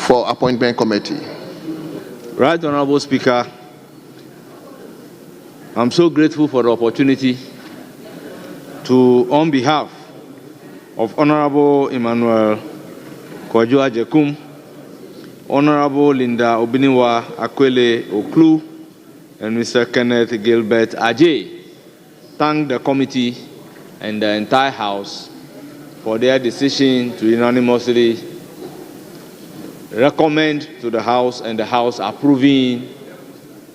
for Appointment Committee. Right Honorable Speaker, I'm so grateful for the opportunity to, on behalf of Honorable Emmanuel Kwadwo Ajekum, Honorable Linda Obiniwa Akwele Oklu, and Mr. Kenneth Gilbert Ajay, thank the committee and the entire House for their decision to unanimously recommend to the House and the House approving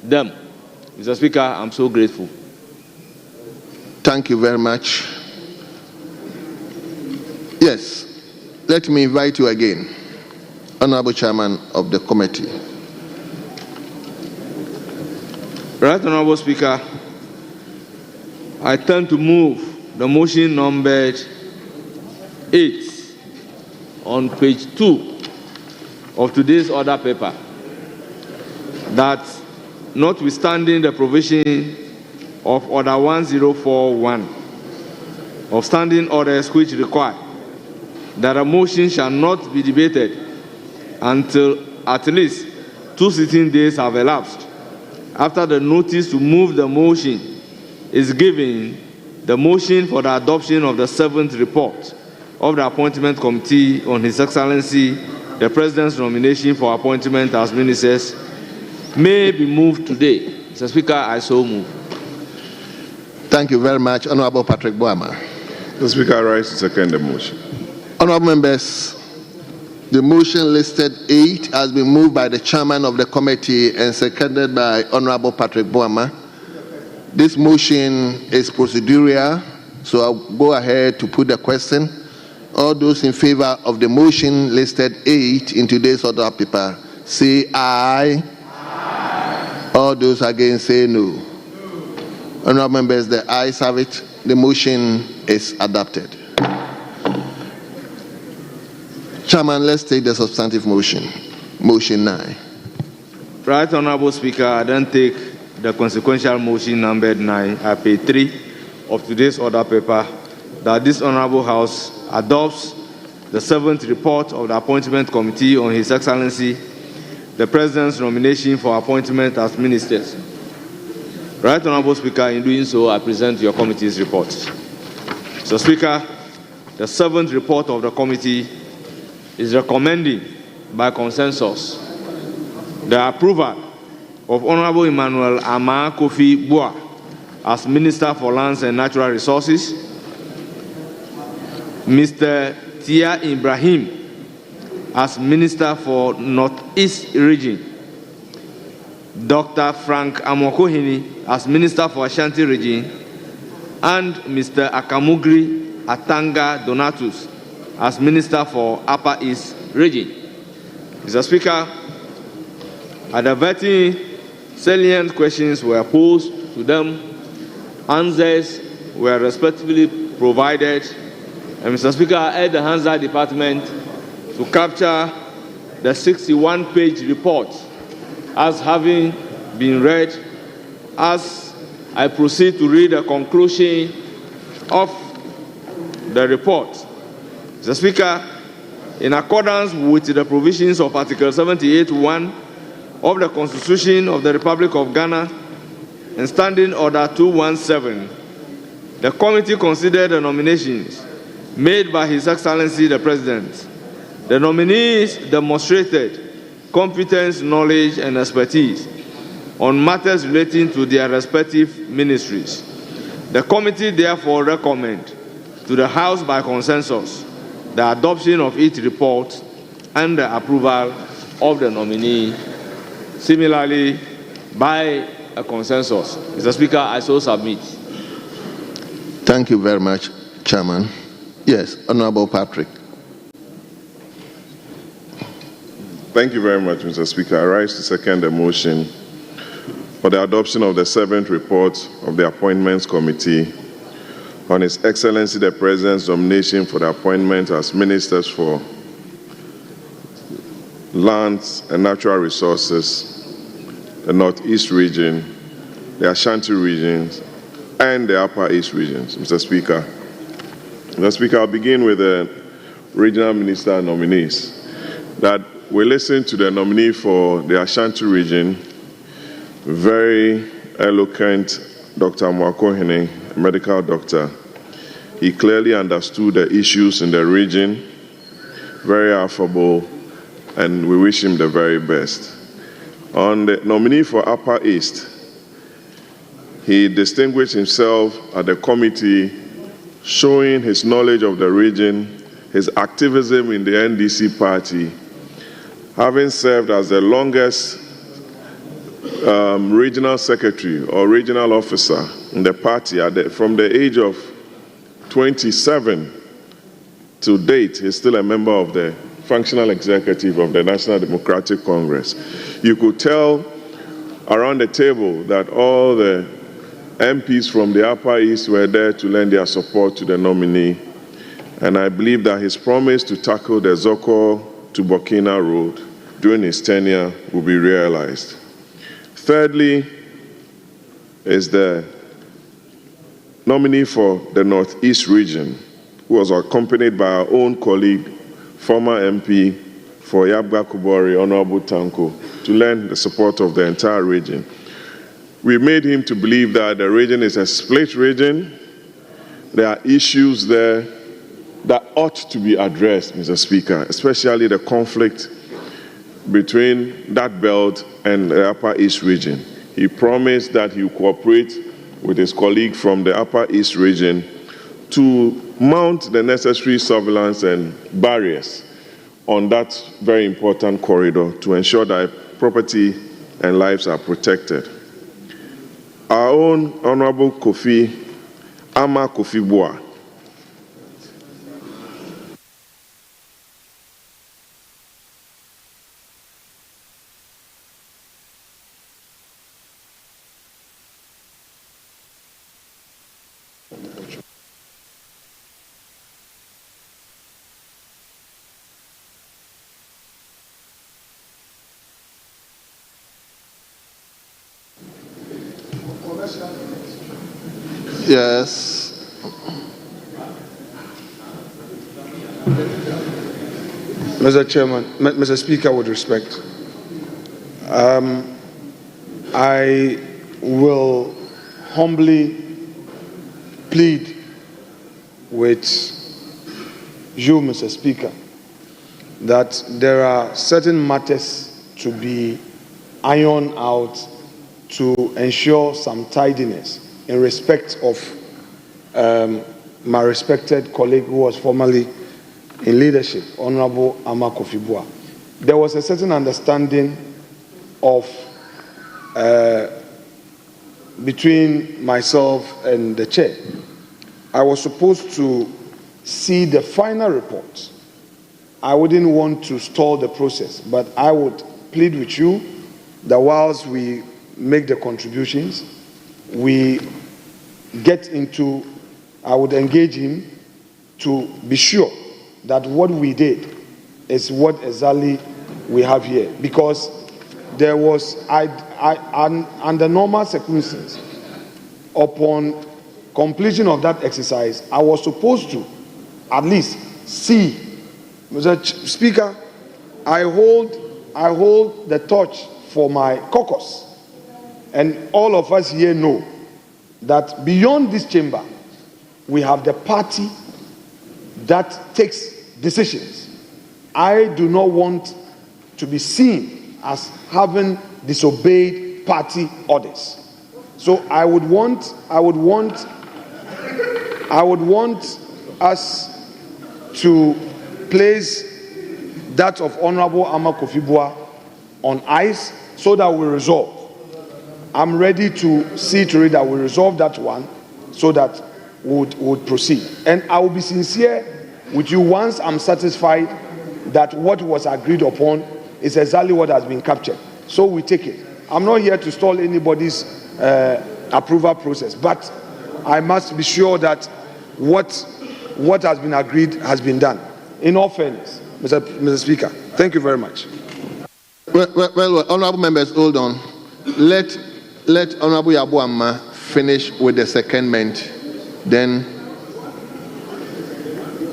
them. Mr. Speaker, I'm so grateful. Thank you very much. Yes, let me invite you again, Honorable Chairman of the committee. Right Honorable Speaker, I turn to move the motion numbered 8 on page 2 of today's order paper, that notwithstanding the provision of Order 1041 of standing orders which require that a motion shall not be debated until at least 2 sitting days have elapsed after the notice to move the motion is given, the motion for the adoption of the 7th report of the Appointment Committee on His Excellency the President's nomination for appointment as ministers may be moved today. Mr. Speaker, I so move. Thank you very much, Honorable Patrick Buah. Mr. Speaker, I rise to second the motion. Honorable members, the motion listed 8 has been moved by the chairman of the committee and seconded by Honorable Patrick Buah. This motion is procedural, so I'll go ahead to put the question. All those in favor of the motion listed 8 in today's order paper, say aye. Aye. All those against say no. Honorable members, the ayes have it. The motion is adopted. Chairman, let's take the substantive motion. Motion 9. Right Honorable Speaker, I then take the consequential motion numbered 9 at page 3 of today's order paper, that this Honorable House adopts the 7th report of the Appointment Committee on His Excellency the President's nomination for appointment as ministers. Right Honorable Speaker, in doing so, I present your committee's report. So, Speaker, the 7th report of the committee is recommending by consensus the approval of Honorable Emmanuel Armah Kofi Buah as Minister for Lands and Natural Resources, Mr. Tia Ibrahim as Minister for Northeast Region, Dr. Frank Amokohini as Minister for Ashanti Region, and Mr. Akamugri Atanga Donatus as Minister for Upper East Region. Mr. Speaker, at the vetting, salient questions were posed to them, answers were respectively provided, and Mr. Speaker, I urge the Hansard Department to capture the 61-page report as having been read, as I proceed to read the conclusion of the report. Mr. Speaker, in accordance with the provisions of Article 78(1) of the Constitution of the Republic of Ghana and Standing Order 217, the committee considered the nominations made by His Excellency the President. The nominees demonstrated competence, knowledge, and expertise on matters relating to their respective ministries. The committee therefore recommends to the House by consensus the adoption of each report and the approval of the nominee. Similarly, by a consensus. Mr. Speaker, I so submit. Thank you very much, Chairman. Yes, Honorable Patrick. Thank you very much, Mr. Speaker. I rise to second the motion for the adoption of the 7th report of the Appointments Committee on His Excellency the President's nomination for the appointment as ministers for lands and natural resources, the Northeast region, the Ashanti regions, and the Upper East regions. Mr. Speaker, I'll begin with the regional minister nominees. That we listened to the nominee for the Ashanti region, very eloquent Dr. Mwakohene, a medical doctor. He clearly understood the issues in the region, very affable, and we wish him the very best. On the nominee for Upper East, he distinguished himself at the committee, showing his knowledge of the region, his activism in the NDC party, having served as the longest regional secretary or regional officer in the party from the age of 27 to date. He's still a member of the functional executive of the National Democratic Congress. You could tell around the table that all the MPs from the Upper East were there to lend their support to the nominee, and I believe that his promise to tackle the Zoko to Burkina road during his tenure will be realized. Thirdly is the nominee for the Northeast region, who was accompanied by our own colleague, former MP for Yabga Kubori, Honorable Tanko, to lend the support of the entire region. We made him to believe that the region is a split region. There are issues there that ought to be addressed, Mr. Speaker, especially the conflict between that belt and the Upper East region. He promised that he would cooperate with his colleague from the Upper East region to mount the necessary surveillance and barriers on that very important corridor to ensure that property and lives are protected. Our own Honorable Kofi, Armah Kofi Buah. Yes. Mr. Chairman, Mr. Speaker, with respect, I will humbly plead with you, Mr. Speaker, that there are certain matters to be ironed out to ensure some tidiness in respect of my respected colleague who was formerly in leadership, Honorable Armah Kofi Buah. There was a certain understanding of between myself and the chair. I was supposed to see the final report. I wouldn't want to stall the process, but I would plead with you that whilst we make the contributions, we get into, I would engage him to be sure that what we did is what exactly we have here. Because there was, under normal circumstances, upon completion of that exercise, I was supposed to at least see, Mr. Speaker, I hold the torch for my caucus. And all of us here know that beyond this chamber, we have the party that takes decisions. I do not want to be seen as having disobeyed party orders. So I would want us to place that of Honorable Armah Kofi Buah on ice so that we resolve. I'm ready to see to it that we resolve that one so that we would proceed. And I will be sincere with you once I'm satisfied that what was agreed upon is exactly what has been captured. So we take it. I'm not here to stall anybody's approval process, but I must be sure that what has been agreed has been done. In all fairness, Mr. Speaker, thank you very much. Well, honorable members, hold on. Let Honorable Yabuama finish with the secondment. Then,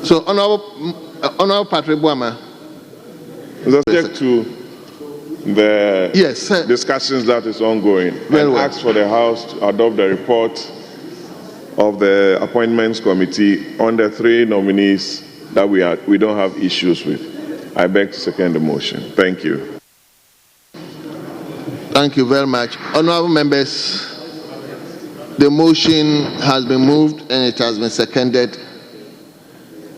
so Honorable Patrick Buama, Subject to the Yes, sir. discussions that is ongoing, Very and well. ask for the House to adopt the report of the Appointments Committee on the 3 nominees that we don't have issues with. I beg to second the motion. Thank you. Thank you very much. Honorable members, the motion has been moved and it has been seconded.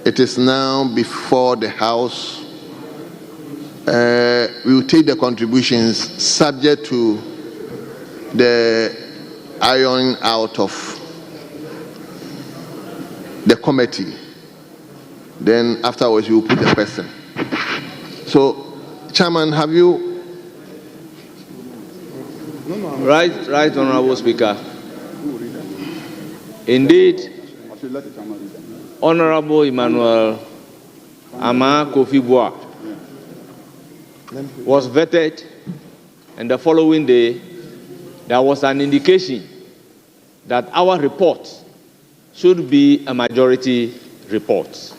It is now before the House. We will take the contributions subject to the ironing out of the committee. Then afterwards, we will put the person. So, Chairman, have you? Right, Honorable Speaker. Indeed, Honorable Emmanuel Armah Kofi Buah was vetted, and the following day, there was an indication that our report should be a majority report.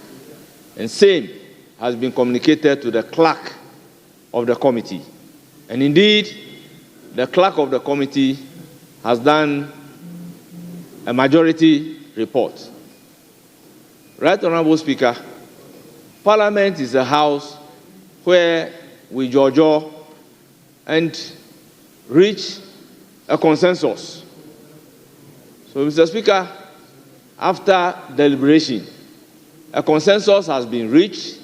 And same has been communicated to the clerk of the committee. And indeed, the clerk of the committee has done a majority report. Right, Honorable Speaker, Parliament is a house where we judge and reach a consensus. So, Mr. Speaker, after deliberation, a consensus has been reached.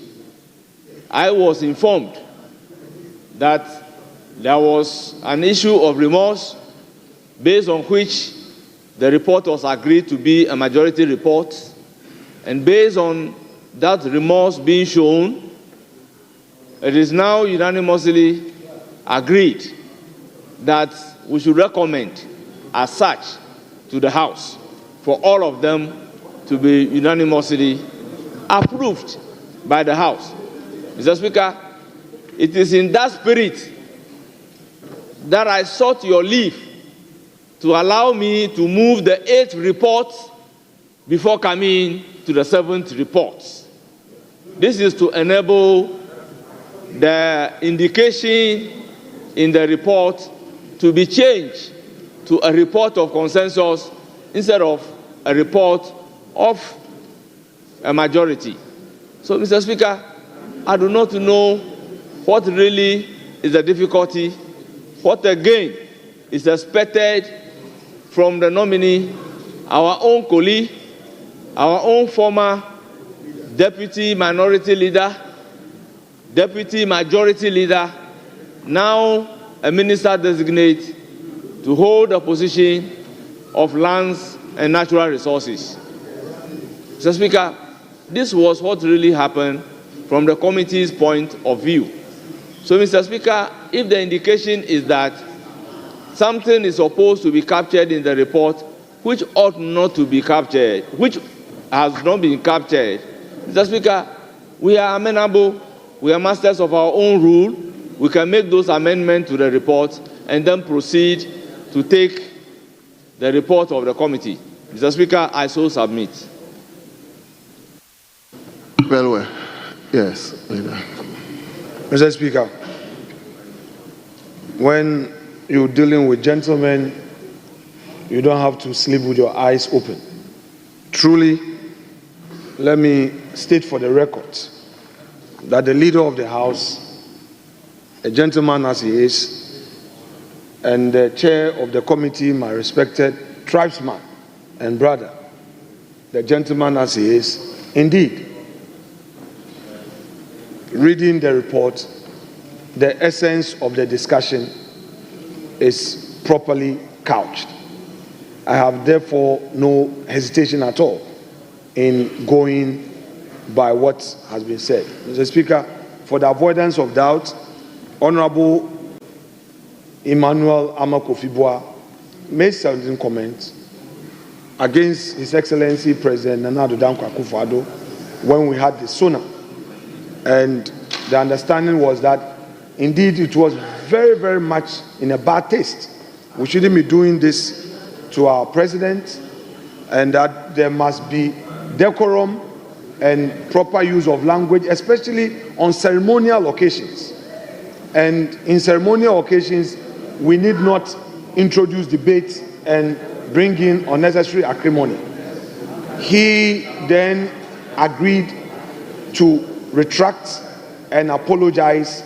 I was informed that there was an issue of remorse based on which the report was agreed to be a majority report. And based on that remorse being shown, it is now unanimously agreed that we should recommend as such to the House for all of them to be unanimously approved by the House. Mr. Speaker, it is in that spirit that I sought your leave to allow me to move the 8th report before coming to the 7th report. This is to enable the indication in the report to be changed to a report of consensus instead of a report of a majority. So, Mr. Speaker, I do not know what really is the difficulty, what again is expected from the nominee, our own colleague, our own former deputy minority leader, deputy majority leader, now a minister designate, to hold a position of lands and natural resources. Mr. Speaker, this was what really happened from the committee's point of view. So, Mr. Speaker, if the indication is that something is supposed to be captured in the report which ought not to be captured, which has not been captured, Mr. Speaker, we are amenable, we are masters of our own rule, we can make those amendments to the report and then proceed to take the report of the committee. Mr. Speaker, I so submit. Very well. Yes, Leader. Mr. Speaker, when you're dealing with gentlemen, you don't have to sleep with your eyes open. Truly, let me state for the record that the leader of the House, a gentleman as he is, and the chair of the committee, my respected tribesman and brother, the gentleman as he is, indeed, reading the report, the essence of the discussion is properly couched. I have therefore no hesitation at all in going by what has been said. Mr. Speaker, for the avoidance of doubt, Honorable Emmanuel Armah Kofi Buah made certain comments against His Excellency President Nana Addo Dankwa Akufo-Addo when we had the SONA. And the understanding was that indeed it was very, very much in a bad taste. We shouldn't be doing this to our president, and that there must be decorum and proper use of language, especially on ceremonial occasions. And in ceremonial occasions, we need not introduce debate and bring in unnecessary acrimony. He then agreed to retract and apologize,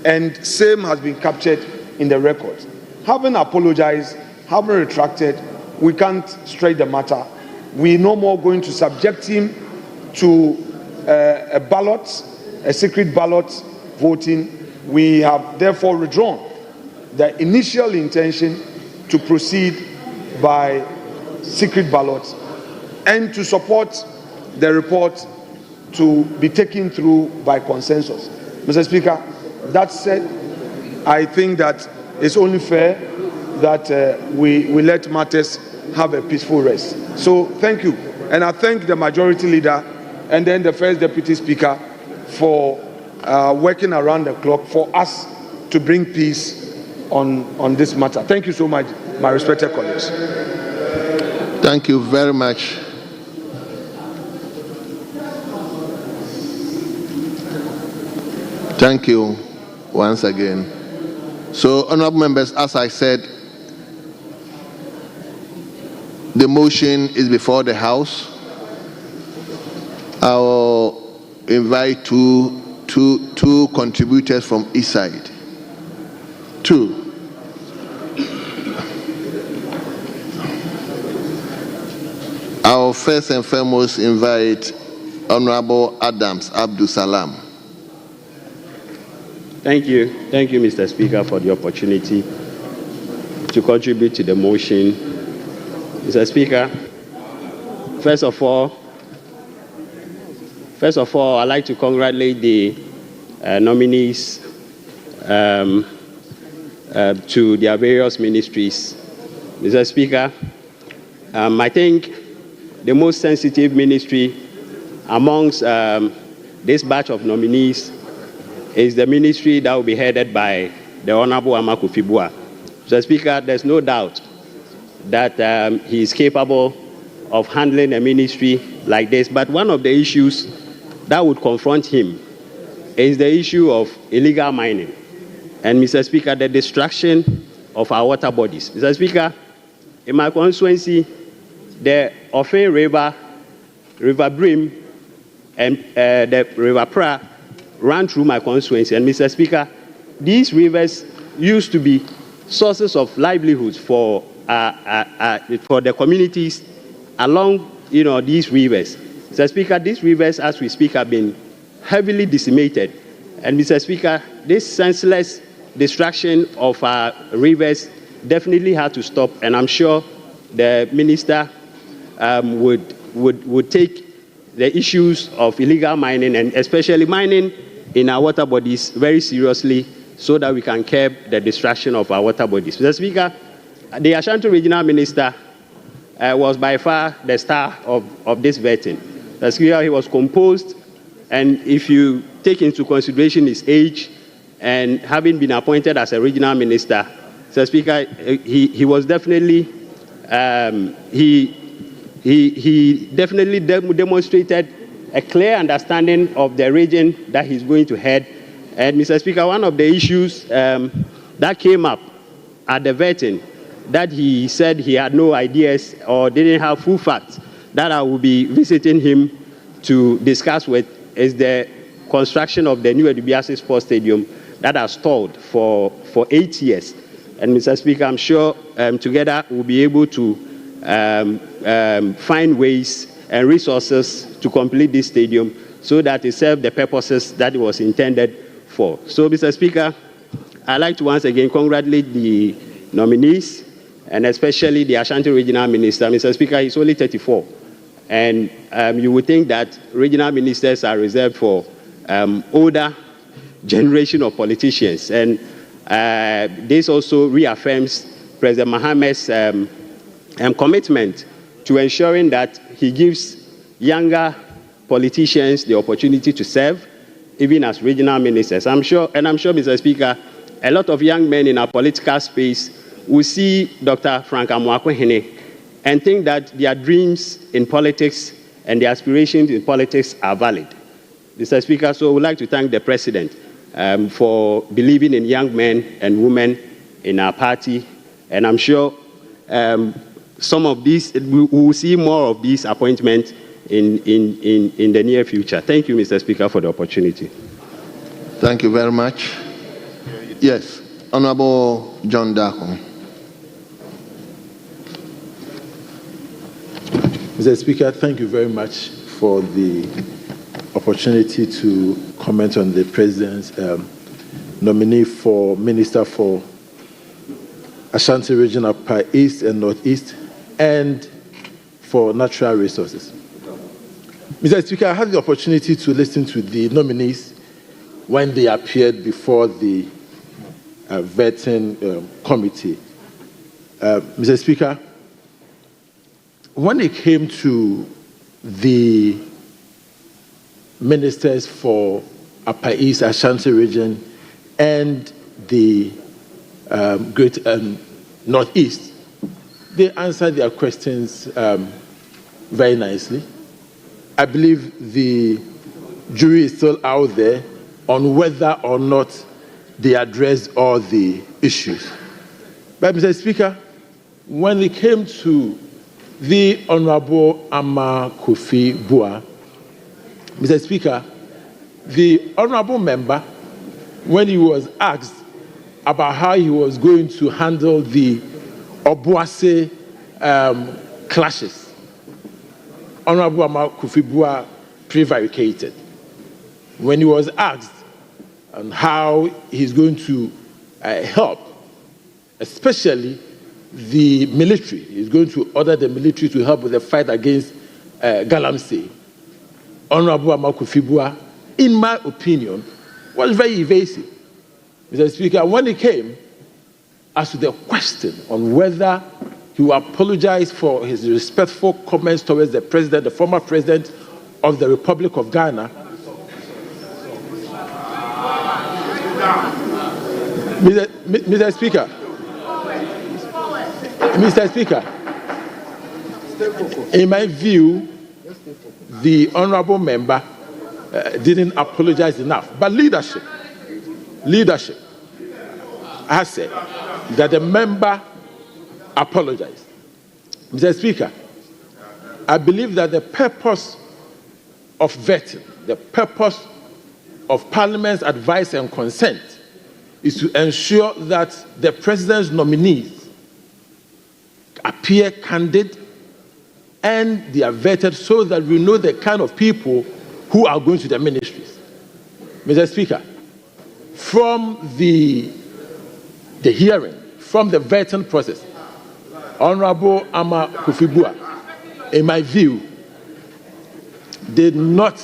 and same has been captured in the record. Having apologized, having retracted, we can't stretch the matter. We're no more going to subject him to a ballot, a secret ballot voting. We have therefore withdrawn the initial intention to proceed by secret ballot and to support the report to be taken through by consensus. Mr. Speaker, that said, I think that it's only fair that we let matters have a peaceful rest. So thank you. And I thank the majority leader and then the first deputy speaker for working around the clock for us to bring peace on this matter. Thank you so much, my respected colleagues. Thank you very much. Thank you once again. So, honorable members, as I said, the motion is before the House. I will invite two contributors from each side. Two. I will first and foremost invite Honorable Adams Abdul Salam. Thank you, Mr. Speaker, for the opportunity to contribute to the motion. Mr. Speaker, first of all, I'd like to congratulate the nominees to their various ministries. Mr. Speaker, I think the most sensitive ministry amongst this batch of nominees is the ministry that will be headed by the Honorable Armah Kofi Buah. Mr. Speaker, there's no doubt that he is capable of handling a ministry like this. But one of the issues that would confront him is the issue of illegal mining. And Mr. Speaker, the destruction of our water bodies. Mr. Speaker, in my constituency, the Ofe River, River Brim, and the River Pra ran through my constituency. And Mr. Speaker, these rivers used to be sources of livelihoods for the communities along, these rivers. Mr. Speaker, these rivers, as we speak, have been heavily decimated. And Mr. Speaker, this senseless destruction of our rivers definitely had to stop. And I'm sure the minister would take the issues of illegal mining and especially mining in our water bodies very seriously so that we can curb the destruction of our water bodies. Mr. Speaker, the Ashanti Regional Minister was by far the star of this vetting. Mr. Speaker, he was composed, and if you take into consideration his age and having been appointed as a regional minister, Mr. Speaker, he was definitely he definitely demonstrated a clear understanding of the region that he's going to head. And Mr. Speaker, one of the issues that came up at the vetting that he said he had no ideas or didn't have full facts that I will be visiting him to discuss with is the construction of the new Edubiase Sports Stadium that has stalled for 8 years. And Mr. Speaker, I'm sure together we'll be able to find ways and resources to complete this stadium so that it serves the purposes that it was intended for. So, Mr. Speaker, I'd like to once again congratulate the nominees and especially the Ashanti Regional Minister. Mr. Speaker, he's only 34. And you would think that regional ministers are reserved for older generation of politicians. And this also reaffirms President Mohammed's commitment to ensuring that he gives younger politicians the opportunity to serve, even as regional ministers. I'm sure, Mr. Speaker, a lot of young men in our political space will see Dr. Frank Amoakohene and think that their dreams in politics and their aspirations in politics are valid. Mr. Speaker, so I would like to thank the President for believing in young men and women in our party. And I'm sure some of these, we will see more of these appointments in the near future. Thank you, Mr. Speaker, for the opportunity. Thank you very much. Yes, Honorable John Darko. Mr. Speaker, thank you very much for the opportunity to comment on the President's nominee for Minister for Ashanti Region, Upper East and Northeast, and for Natural Resources. Mr. Speaker, I had the opportunity to listen to the nominees when they appeared before the vetting committee. Mr. Speaker, when it came to the ministers for Upper East, Ashanti Region, and the Great Northeast, they answered their questions very nicely. I believe the jury is still out there on whether or not they addressed all the issues. But, Mr. Speaker, when it came to the Honorable Armah Kofi Buah, Mr. Speaker, the Honorable member, when he was asked about how he was going to handle the Obuasi clashes, Honorable Armah Kofi Buah prevaricated. When he was asked on how he's going to help, especially the military, he's going to order the military to help with the fight against Galamsey, Honorable Armah Kofi Buah, in my opinion, was very evasive. Mr. Speaker, when it came as to the question on whether he will apologize for his respectful comments towards the president, the former president of the Republic of Ghana, Mr. Speaker, in my view, the honorable member didn't apologize enough. But leadership has said that the member apologized. Mr. Speaker, I believe that the purpose of vetting, the purpose of Parliament's advice and consent is to ensure that the President's nominees appear candid and they are vetted so that we know the kind of people who are going to the ministries. Mr. Speaker, from the hearing, from the vetting process, Honorable Armah Kofi Buah, in my view, did not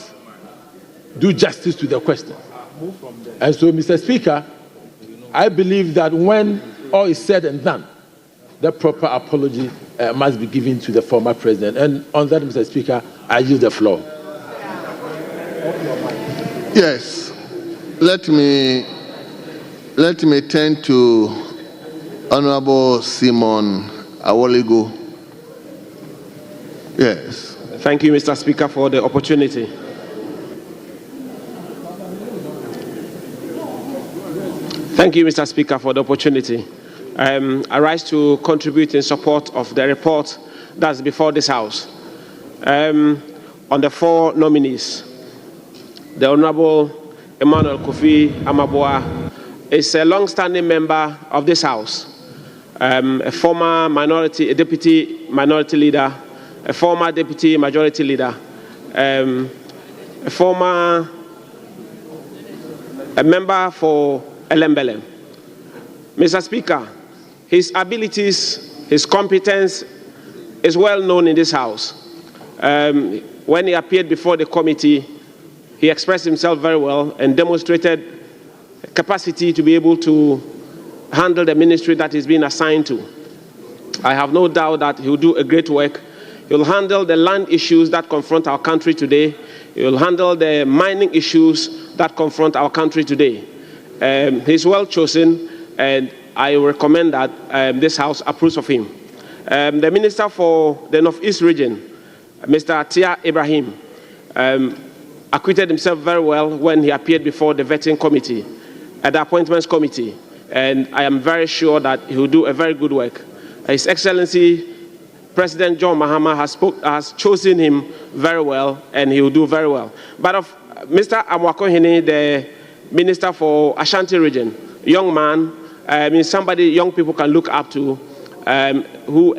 do justice to the question. And so, Mr. Speaker, I believe that when all is said and done, the proper apology must be given to the former president. And on that, Mr. Speaker, I yield the floor. Yes. Let me turn to Honorable Simon Awoligo. Yes. Thank you, Mr. Speaker, for the opportunity. Thank you, Mr. Speaker, for the opportunity. I rise to contribute in support of the report that's before this House. On the four nominees, the Honorable Emmanuel Kofi Buah is a long-standing member of this House, a former deputy minority leader, a former deputy majority leader, a member for Elembelem. Mr. Speaker, his abilities, his competence is well known in this House. When he appeared before the committee, he expressed himself very well and demonstrated capacity to be able to handle the ministry that he's been assigned to. I have no doubt that he will do a great work. He will handle the land issues that confront our country today. He will handle the mining issues that confront our country today. He's well chosen, and I recommend that this House approves of him. The Minister for the Northeast region, Mr. Atia Ibrahim, acquitted himself very well when he appeared before the vetting committee. at the Appointments Committee, and I am very sure that he will do a very good work. His Excellency President John Mahama has chosen him very well, and he will do very well. But of Mr. Amwakohene, the Minister for Ashanti Region, young man, somebody young people can look up to, who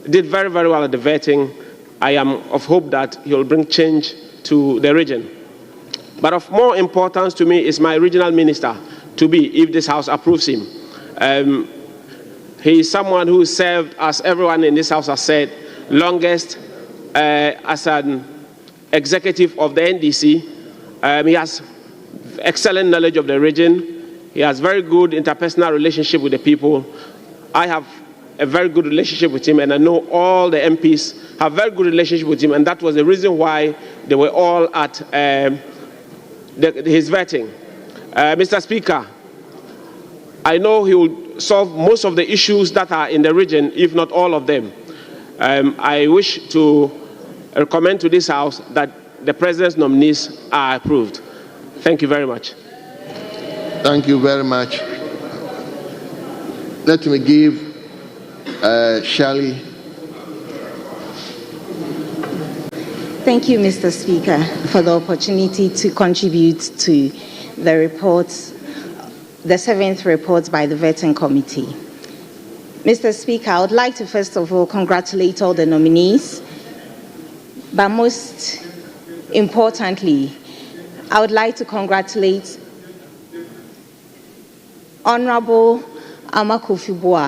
did very, very well at the vetting. I am of hope that he will bring change to the region. But of more importance to me is my regional minister to be, if this House approves him. He is someone who served, as everyone in this House has said, longest as an executive of the NDC. He has excellent knowledge of the region. He has very good interpersonal relationship with the people. I have a very good relationship with him, and I know all the MPs have very good relationship with him, and that was the reason why they were all at his vetting. Mr. Speaker, I know he will solve most of the issues that are in the region, if not all of them. I wish to recommend to this House that the President's nominees are approved. Thank you very much. Thank you very much. Let me give Shirley. Thank you, Mr. Speaker, for the opportunity to contribute to the reports, the 7th report by the Vetting Committee. Mr. Speaker, I would like to first of all congratulate all the nominees, but most importantly, I would like to congratulate Honorable Armah Kofi Buah